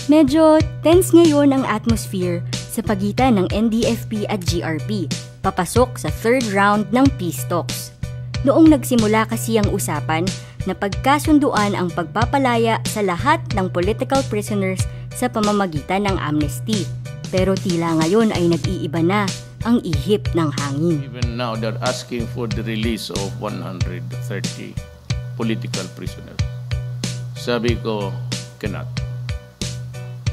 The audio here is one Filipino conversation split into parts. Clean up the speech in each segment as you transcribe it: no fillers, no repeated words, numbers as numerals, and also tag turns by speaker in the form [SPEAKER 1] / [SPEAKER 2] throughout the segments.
[SPEAKER 1] Medyo tense ngayon ang atmosphere sa pagitan ng NDFP at GRP papasok sa third round ng peace talks. Noong nagsimula kasi ang usapan na pagkasunduan ang pagpapalaya sa lahat ng political prisoners sa pamamagitan ng amnesty. Pero tila ngayon ay nag-iiba na ang ihip ng hangin.
[SPEAKER 2] Even now they're asking for the release of 130 political prisoners. Sabi ko,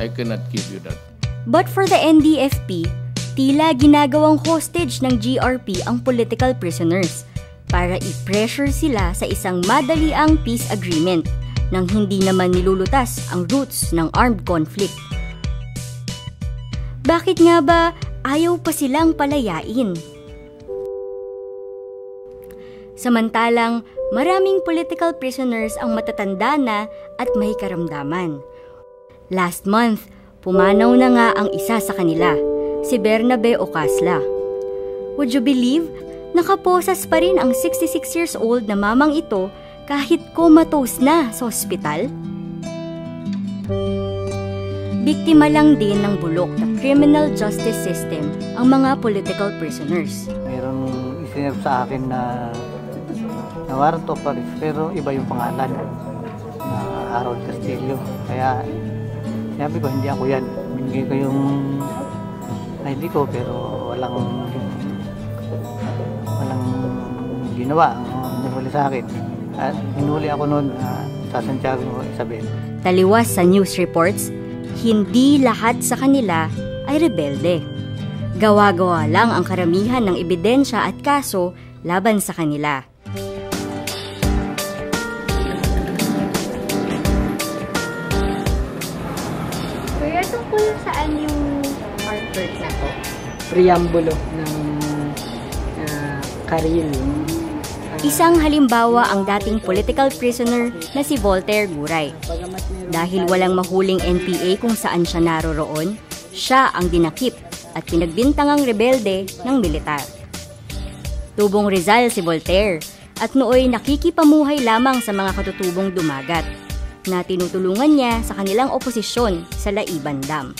[SPEAKER 2] I cannot give you that.
[SPEAKER 1] But for the NDFP, tila ginagawang hostage ng GRP ang political prisoners para i-pressure sila sa isang madaliang peace agreement nang hindi naman nilulutas ang roots ng armed conflict. Bakit nga ba ayaw pa silang palayain? Samantalang maraming political prisoners ang matatanda na at may karamdaman. Last month, pumanaw na nga ang isa sa kanila, si Bernabe Ocasla. Would you believe, nakaposas pa rin ang 66 years old na mamang ito kahit comatose na sa ospital? Biktima lang din ng bulok na criminal justice system ang mga political prisoners.
[SPEAKER 3] Mayroong isinip sa akin na warrant of arrest, pero iba yung pangalan, Harold Castillo. Kaya sabi ko, hindi ako yan. Binigay ko yung ID ko, pero walang ginawa ang nahuli sa akin. At hinuli ako noon sa Santiago, Isabel.
[SPEAKER 1] Taliwas sa news reports, hindi lahat sa kanila ay rebelde. Gawa-gawa lang ang karamihan ng ebidensya at kaso laban sa kanila.
[SPEAKER 4] Kuya, tungkol saan yung artwork na to?
[SPEAKER 5] Preambulo ng Karil.
[SPEAKER 1] Isang halimbawa ang dating political prisoner na si Voltaire Guray. Dahil walang mahuling NPA kung saan siya naroroon, siya ang dinakip at pinagbintangang rebelde ng militar. Tubong Rizal si Voltaire at nooy nakikipamuhay lamang sa mga katutubong dumagat na tinutulungan niya sa kanilang oposisyon sa Laiban Dam.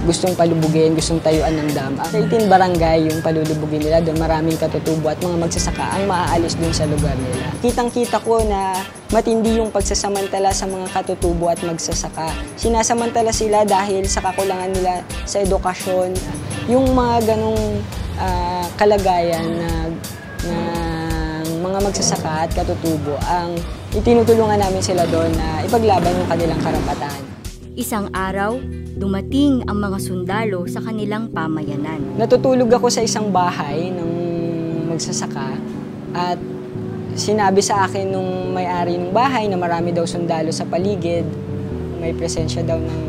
[SPEAKER 5] Gustong palubugin, gustong tayuan ng dam. Sa 18 barangay yung palulubugin nila, doon maraming katutubo at mga magsasaka ang maaalis doon sa lugar nila. Kitang-kita ko na matindi yung pagsasamantala sa mga katutubo at magsasaka. Sinasamantala sila dahil sa kakulangan nila sa edukasyon. Yung mga ganong kalagayan na mga magsasaka at katutubo, ang itinutulungan namin sila doon na ipaglaban yung kanilang karapatan.
[SPEAKER 1] Isang araw, dumating ang mga sundalo sa kanilang pamayanan.
[SPEAKER 5] Natutulog ako sa isang bahay ng magsasaka at sinabi sa akin nung may-ari ng bahay na marami daw sundalo sa paligid. May presensya daw ng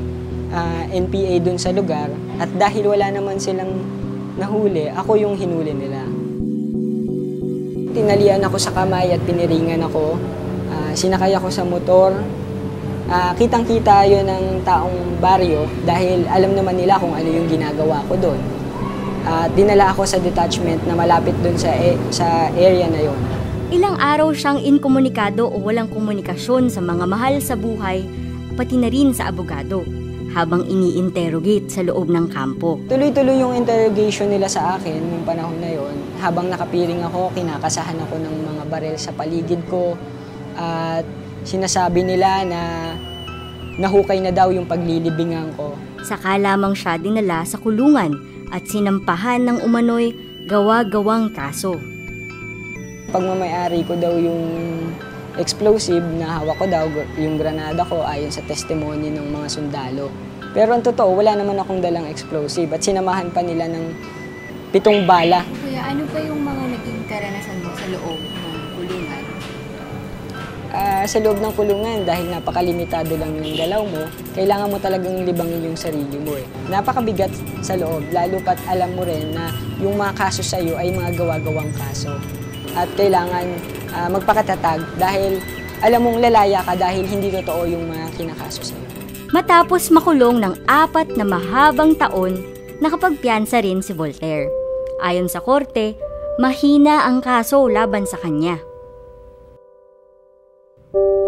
[SPEAKER 5] NPA dun sa lugar at dahil wala naman silang nahuli, ako yung hinuli nila. Tinalian ako sa kamay at piniringan ako. Sinakay ako sa motor. Kitang-kita yun ng taong baryo dahil alam naman nila kung ano yung ginagawa ko doon. Dinala ako sa detachment na malapit doon sa area na yon.
[SPEAKER 1] Ilang araw siyang inkomunikado o walang komunikasyon sa mga mahal sa buhay, pati na rin sa abogado, habang ini-interrogate sa loob ng kampo.
[SPEAKER 5] Tuloy-tuloy yung interrogation nila sa akin nung panahon na yon. Habang nakapiring ako, kinakasahan ako ng mga barel sa paligid ko at sinasabi nila na nahukay na daw yung paglilibingan ko.
[SPEAKER 1] Saka lamang siya dinala sa kulungan at sinampahan ng umano'y gawa-gawang kaso.
[SPEAKER 5] Pagmamayari ko daw yung explosive na hawak ko daw, yung granada ko ayon sa testimony ng mga sundalo. Pero ang totoo, wala naman akong dalang explosive at sinamahan pa nila ng 7 bala.
[SPEAKER 4] Kuya, ano pa yung mga naging karanasan mo sa loob ng kulungan?
[SPEAKER 5] Sa loob ng kulungan, dahil napakalimitado lang yung galaw mo, kailangan mo talagang libangin yung sarili mo. Napakabigat sa loob, lalo pat alam mo rin na yung mga kaso sa'yo ay mga gawa-gawang kaso. At kailangan magpakatatag dahil alam mong lalaya ka dahil hindi totoo yung mga kinakaso sa'yo.
[SPEAKER 1] Matapos makulong ng 4 na mahabang taon, nakapagpiyansa rin si Voltaire. Ayon sa korte, mahina ang kaso laban sa kanya.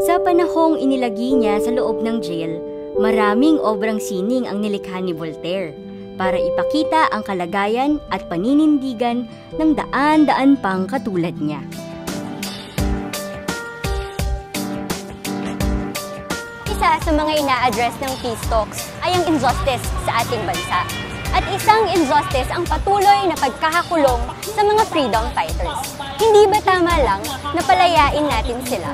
[SPEAKER 1] Sa panahong inilagay niya sa loob ng jail, Maraming obrang sining ang nilikha ni Voltaire para ipakita ang kalagayan at paninindigan ng daan-daan pang katulad niya.
[SPEAKER 6] Isa sa mga ina-address ng peace talks ay ang injustice sa ating bansa. At isang injustice ang patuloy na pagkakakulong sa mga freedom fighters. Hindi ba tama lang na palayain natin sila?